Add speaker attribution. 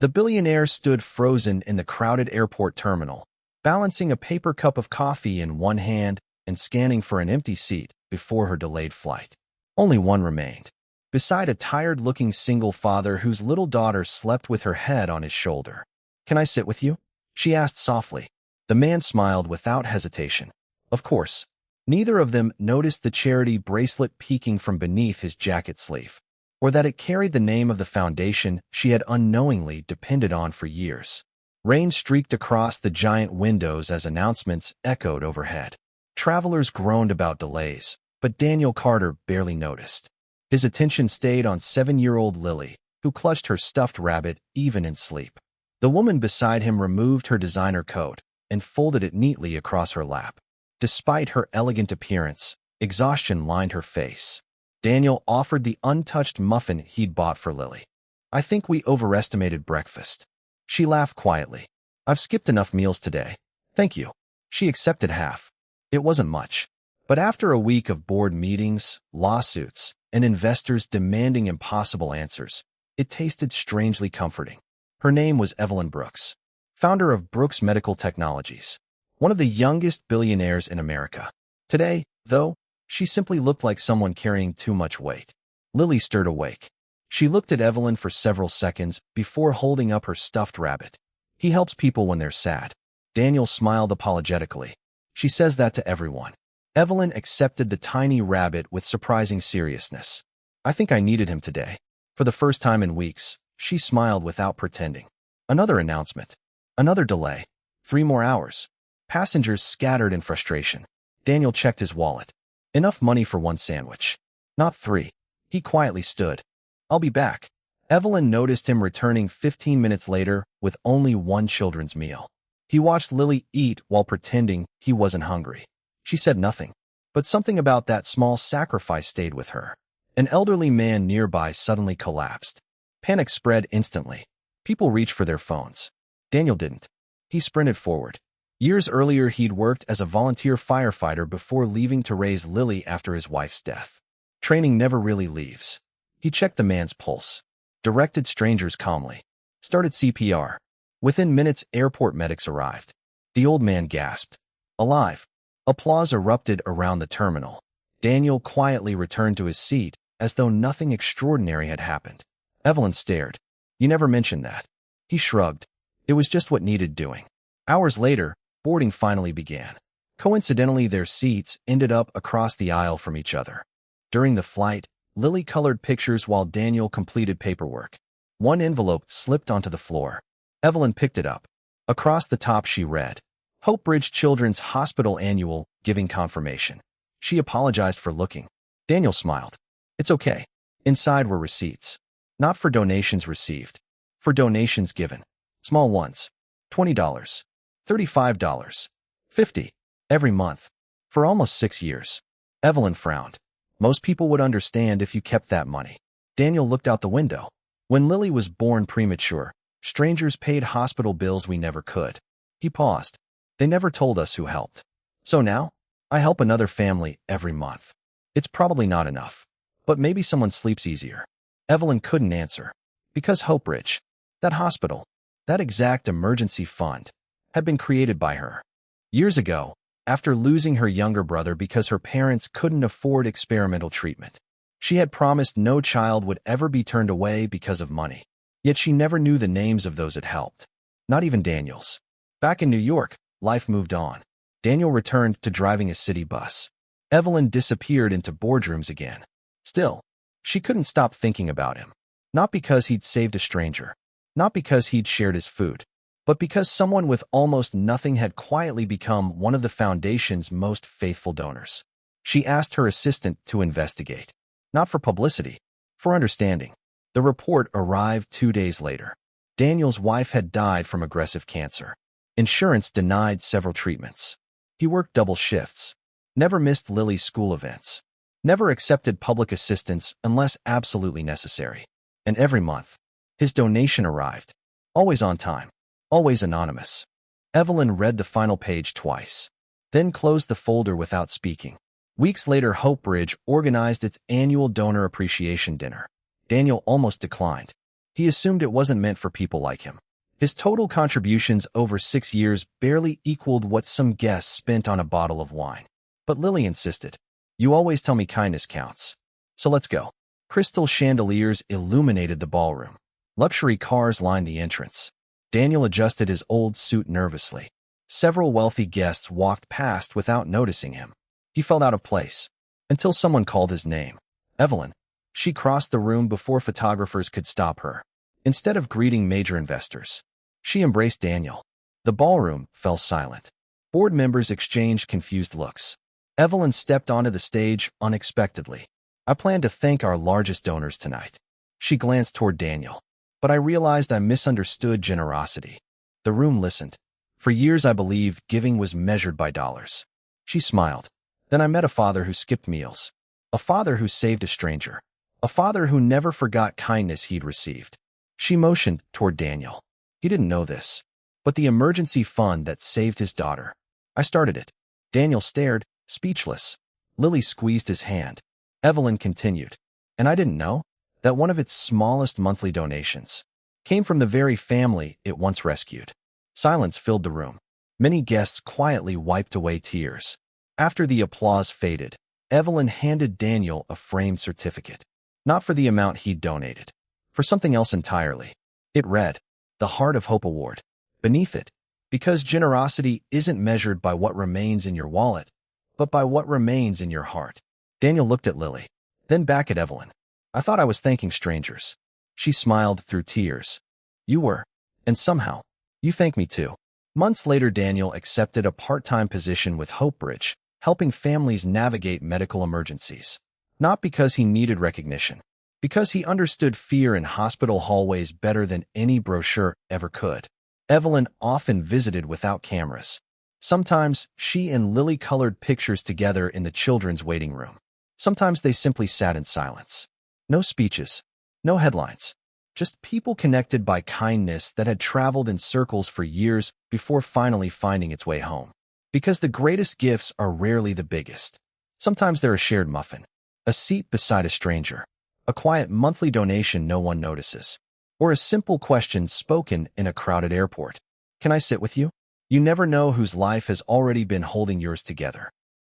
Speaker 1: The billionaire stood frozen in the crowded airport terminal, balancing a paper cup of coffee in one hand and scanning for an empty seat before her delayed flight. Only one remained, beside a tired-looking single father whose little daughter slept with her head on his shoulder. "Can I sit with you?" she asked softly. The man smiled without hesitation. Of course. Neither of them noticed the charity bracelet peeking from beneath his jacket sleeve, or that it carried the name of the foundation she had unknowingly depended on for years. Rain streaked across the giant windows as announcements echoed overhead. Travelers groaned about delays, but Daniel Carter barely noticed. His attention stayed on 7-year-old Lily, who clutched her stuffed rabbit even in sleep. The woman beside him removed her designer coat and folded it neatly across her lap. Despite her elegant appearance, exhaustion lined her face. Daniel offered the untouched muffin he'd bought for Lily. "I think we overestimated breakfast." She laughed quietly. "I've skipped enough meals today. Thank you." She accepted half. It wasn't much. But after a week of board meetings, lawsuits, and investors demanding impossible answers, it tasted strangely comforting. Her name was Evelyn Brooks, founder of Brooks Medical Technologies, one of the youngest billionaires in America. Today, though, she simply looked like someone carrying too much weight. Lily stirred awake. She looked at Evelyn for several seconds before holding up her stuffed rabbit. "He helps people when they're sad." Daniel smiled apologetically. "She says that to everyone." Evelyn accepted the tiny rabbit with surprising seriousness. "I think I needed him today." For the first time in weeks, she smiled without pretending. Another announcement. Another delay. 3 more hours. Passengers scattered in frustration. Daniel checked his wallet. Enough money for 1 sandwich. Not 3. He quietly stood. "I'll be back." Evelyn noticed him returning 15 minutes later with only 1 children's meal. He watched Lily eat while pretending he wasn't hungry. She said nothing, but something about that small sacrifice stayed with her. An elderly man nearby suddenly collapsed. Panic spread instantly. People reached for their phones. Daniel didn't. He sprinted forward. Years earlier, he'd worked as a volunteer firefighter before leaving to raise Lily after his wife's death. Training never really leaves. He checked the man's pulse, directed strangers calmly, started CPR. Within minutes, airport medics arrived. The old man gasped. "Alive." Applause erupted around the terminal. Daniel quietly returned to his seat, as though nothing extraordinary had happened. Evelyn stared. "You never mentioned that." He shrugged. It was just what needed doing. Hours later, boarding finally began. Coincidentally, their seats ended up across the aisle from each other. During the flight, Lily colored pictures while Daniel completed paperwork. One envelope slipped onto the floor. Evelyn picked it up. Across the top she read, "Hope Bridge Children's Hospital Annual Giving Confirmation." She apologized for looking. Daniel smiled. "It's okay." Inside were receipts. Not for donations received. For donations given. Small ones. $20. $35. $50. Every month. For almost 6 years. Evelyn frowned. "Most people would understand if you kept that money." Daniel looked out the window. "When Lily was born premature, strangers paid hospital bills we never could." He paused. "They never told us who helped. So now, I help another family every month. It's probably not enough, but maybe someone sleeps easier." Evelyn couldn't answer. Because Hope Ridge, that hospital, that exact emergency fund, had been created by her. Years ago, after losing her younger brother because her parents couldn't afford experimental treatment. She had promised no child would ever be turned away because of money. Yet she never knew the names of those it helped. Not even Daniel's. Back in New York, life moved on. Daniel returned to driving a city bus. Evelyn disappeared into boardrooms again. Still, she couldn't stop thinking about him. Not because he'd saved a stranger. Not because he'd shared his food. But because someone with almost nothing had quietly become one of the foundation's most faithful donors. She asked her assistant to investigate. Not for publicity, for understanding. The report arrived 2 days later. Daniel's wife had died from aggressive cancer. Insurance denied several treatments. He worked double shifts. Never missed Lily's school events. Never accepted public assistance unless absolutely necessary. And every month, his donation arrived. Always on time. Always anonymous. Evelyn read the final page twice, then closed the folder without speaking. Weeks later, Hope Ridge organized its annual donor appreciation dinner. Daniel almost declined. He assumed it wasn't meant for people like him. His total contributions over 6 years barely equaled what some guests spent on a bottle of wine. But Lily insisted. You always tell me kindness counts. So let's go. Crystal chandeliers illuminated the ballroom. Luxury cars lined the entrance. Daniel adjusted his old suit nervously. Several wealthy guests walked past without noticing him. He felt out of place. Until someone called his name. Evelyn. She crossed the room before photographers could stop her. Instead of greeting major investors, she embraced Daniel. The ballroom fell silent. Board members exchanged confused looks. Evelyn stepped onto the stage unexpectedly. I plan to thank our largest donors tonight. She glanced toward Daniel. But I realized I misunderstood generosity. The room listened. For years I believed giving was measured by dollars. She smiled. Then I met a father who skipped meals. A father who saved a stranger. A father who never forgot kindness he'd received. She motioned toward Daniel. He didn't know this, but the emergency fund that saved his daughter. I started it. Daniel stared, speechless. Lily squeezed his hand. Evelyn continued. And I didn't know that one of its smallest monthly donations came from the very family it once rescued. Silence filled the room. Many guests quietly wiped away tears. After the applause faded, Evelyn handed Daniel a framed certificate. Not for the amount he'd donated. For something else entirely. It read, the Heart of Hope Award. Beneath it, because generosity isn't measured by what remains in your wallet, but by what remains in your heart. Daniel looked at Lily, then back at Evelyn. I thought I was thanking strangers. She smiled through tears. You were. And somehow, you thank me too. Months later, Daniel accepted a part-time position with HopeBridge, helping families navigate medical emergencies. Not because he needed recognition, because he understood fear in hospital hallways better than any brochure ever could. Evelyn often visited without cameras. Sometimes she and Lily colored pictures together in the children's waiting room. Sometimes they simply sat in silence. No speeches, no headlines, just people connected by kindness that had traveled in circles for years before finally finding its way home. Because the greatest gifts are rarely the biggest. Sometimes they're a shared muffin, a seat beside a stranger, a quiet monthly donation no one notices, or a simple question spoken in a crowded airport. Can I sit with you? You never know whose life has already been holding yours together.